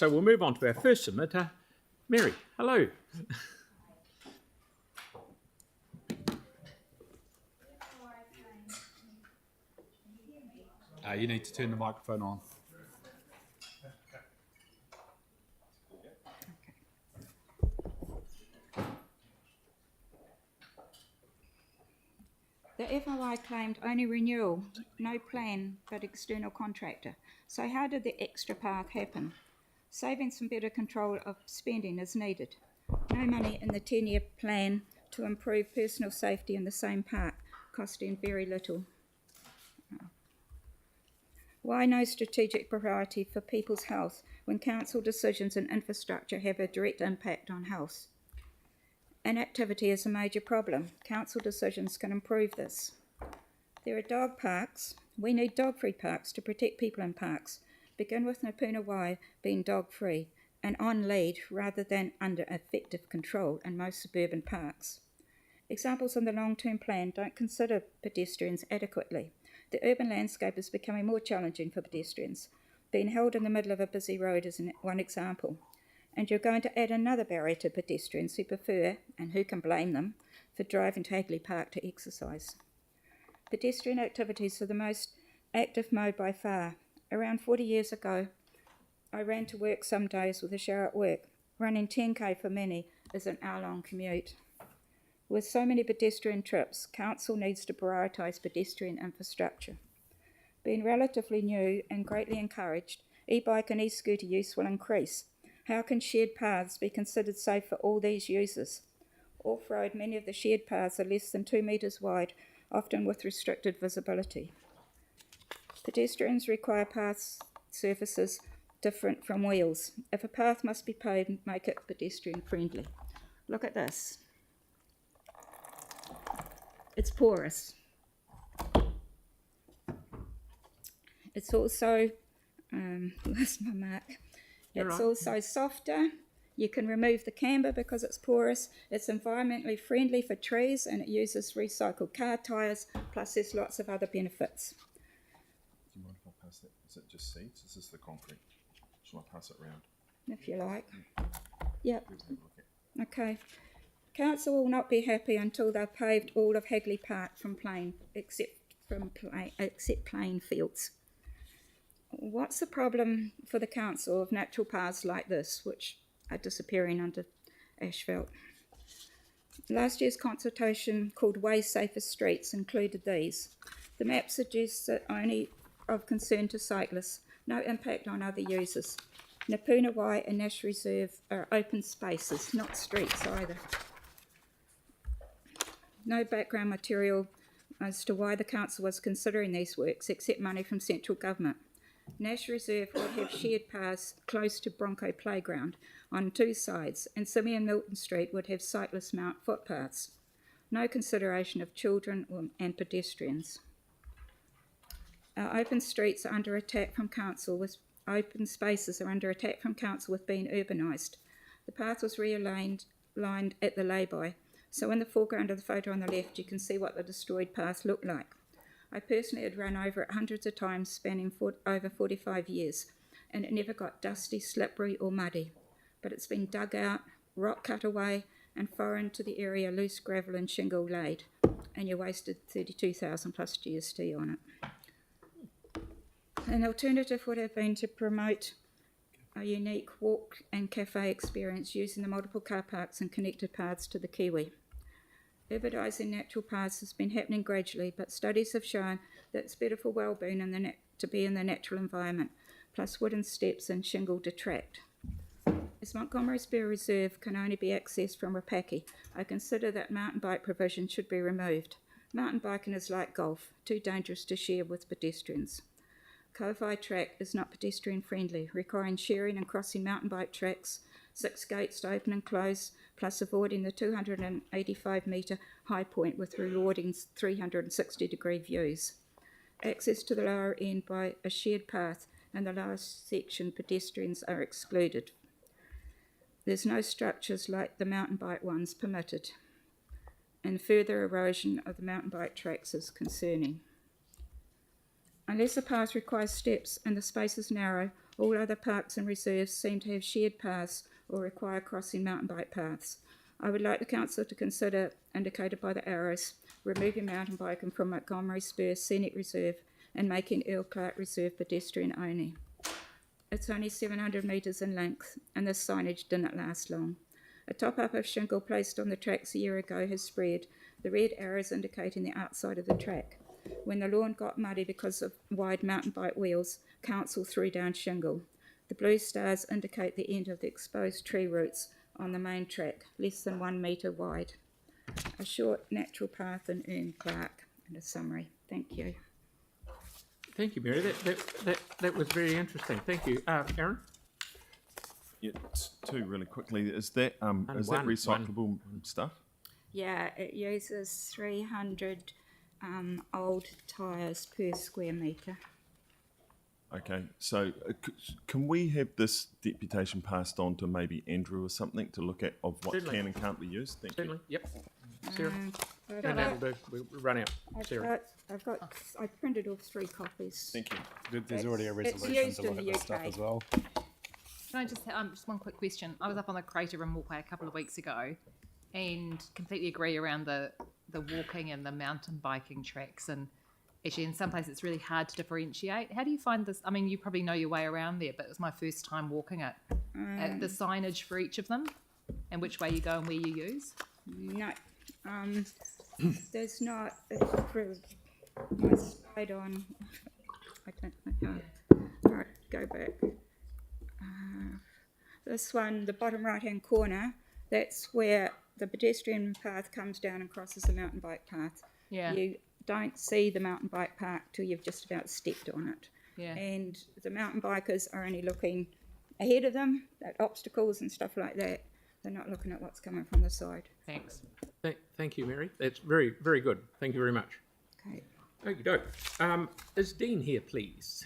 So we'll move on to our first submitter, Mary. Hello. You need to turn the microphone on. The FOI claimed only renewal, no plan, but external contractor. So how did the extra path happen? Saving some better control of spending is needed. No money in the 10-year plan to improve personal safety in the same park, costing very little. Why no strategic priority for people's health when council decisions and infrastructure have a direct impact on health? Inactivity is a major problem. Council decisions can improve this. There are dog parks. We need dog-free parks to protect people in parks. Begin with Napuna Wai being dog-free and on lead rather than under effective control in most suburban parks. Examples in the long-term plan don't consider pedestrians adequately. The urban landscape is becoming more challenging for pedestrians. Being held in the middle of a busy road is one example. And you're going to add another barrier to pedestrians who prefer, and who can blame them, for driving to Hagley Park to exercise. Pedestrian activities are the most active mode by far. Around 40 years ago, I ran to work some days with a shower at work. Running 10k for many is an hour-long commute. With so many pedestrian trips, council needs to prioritise pedestrian infrastructure. Being relatively new and greatly encouraged, e-bike and e-scooter use will increase. How can shared paths be considered safe for all these users? Off-road, many of the shared paths are less than 2 metres wide, often with restricted visibility. Pedestrians require path surfaces different from wheels. If a path must be paved, make it pedestrian friendly. Look at this. It's porous. It's also, lost my mark. It's also softer. You can remove the camber because it's porous. It's environmentally friendly for trees and it uses recycled car tyres, plus there's lots of other benefits. Do you mind if I pass that? Is it just seeds? Is this the concrete? Shall I pass it round? If you like. Yep. Okay. Council will not be happy until they've paved all of Hagley Park from plain, except plain fields. What's the problem for the council of natural paths like this, which are disappearing under asphalt? Last year's consultation called Way Safer Streets included these. The map suggests that only of concern to cyclists, no impact on other users. Napuna Wai and Nash Reserve are open spaces, not streets either. No background material as to why the council was considering these works except money from central government. Nash Reserve would have shared paths close to Bronco Playground on two sides, and Simeon Milton Street would have cyclist mount footpaths. No consideration of children and pedestrians. Our open streets are under attack from council, with open spaces are under attack from council with being urbanised. The path was realigned at the lay-by, so in the foreground of the photo on the left you can see what the destroyed path looked like. I personally had run over it hundreds of times spanning over 45 years, and it never got dusty, slippery or muddy. But it's been dug out, rock cut away, and foreign to the area loose gravel and shingle laid, and you wasted 32,000 plus GST on it. An alternative would have been to promote a unique walk and cafe experience using the multiple car parks and connected paths to the Kiwi. Urbanising natural paths has been happening gradually, but studies have shown that it's better for well-being to be in the natural environment, plus wooden steps and shingle detract. As Montgomery's Bay Reserve can only be accessed from Rapaki, I consider that mountain bike provision should be removed. Mountain biking is like golf, too dangerous to share with pedestrians. Kovai track is not pedestrian friendly, requiring sharing and crossing mountain bike tracks, 6 gates to open and close, plus avoiding the 285 metre high point with rewarding 360-degree views. Access to the lower end by a shared path, and the lower section pedestrians are excluded. There's no structures like the mountain bike ones permitted, and further erosion of the mountain bike tracks is concerning. Unless the path requires steps and the space is narrow, All other parks and reserves seem to have shared paths or require crossing mountain bike paths. I would like the council to consider, indicated by the arrows, removing mountain biking from Montgomery Spur Scenic Reserve and making Earl Clark Reserve pedestrian only. It's only 700 metres in length, and this signage didn't last long. A top-up of shingle placed on the tracks a year ago has spread, the red arrows indicating the outside of the track. When the lawn got muddy because of wide mountain bike wheels, council threw down shingle. The blue stars indicate the end of the exposed tree roots on the main track, less than 1 metre wide. A short natural path in Earl Clark, and a summary. Thank you. Thank you, Mary. That was very interesting. Thank you. Aaron? Yeah, two really quickly. Is that recyclable stuff? Yeah, it uses 300 old tyres per square metre. Okay, so can we have this deputation passed on to maybe Andrew or something to look at of what Certainly. can and can't be used? Thank you. Certainly. Yep. Sarah? I've And that'll do. We'll run out. Sarah? I printed off 3 copies. Thank you. There's already a It's resolution used to look in at the this stuff UK. as well. Can I just one quick question? I was up on the Crater Rim Walkway a couple of weeks ago, and completely agree around the walking and the mountain biking tracks. And actually, in some places, it's really hard to differentiate. How do you find this? I mean, you probably know your way around there, but it was my first time walking it. The signage for each of them, and which way you go and where you use. No, there's not. My slide on. I don't know how. Right, go back. This one, the bottom right-hand corner, that's where the pedestrian path comes down and crosses the mountain bike path. Yeah. You don't see the mountain bike path till you've just about stepped on it. Yeah. And the mountain bikers are only looking ahead of them at obstacles and stuff like that. They're not looking at what's coming from the side. Thanks. Thank you, Mary. That's very, very good. Thank you very much. Okay. Okey doke. Is Dean here, please?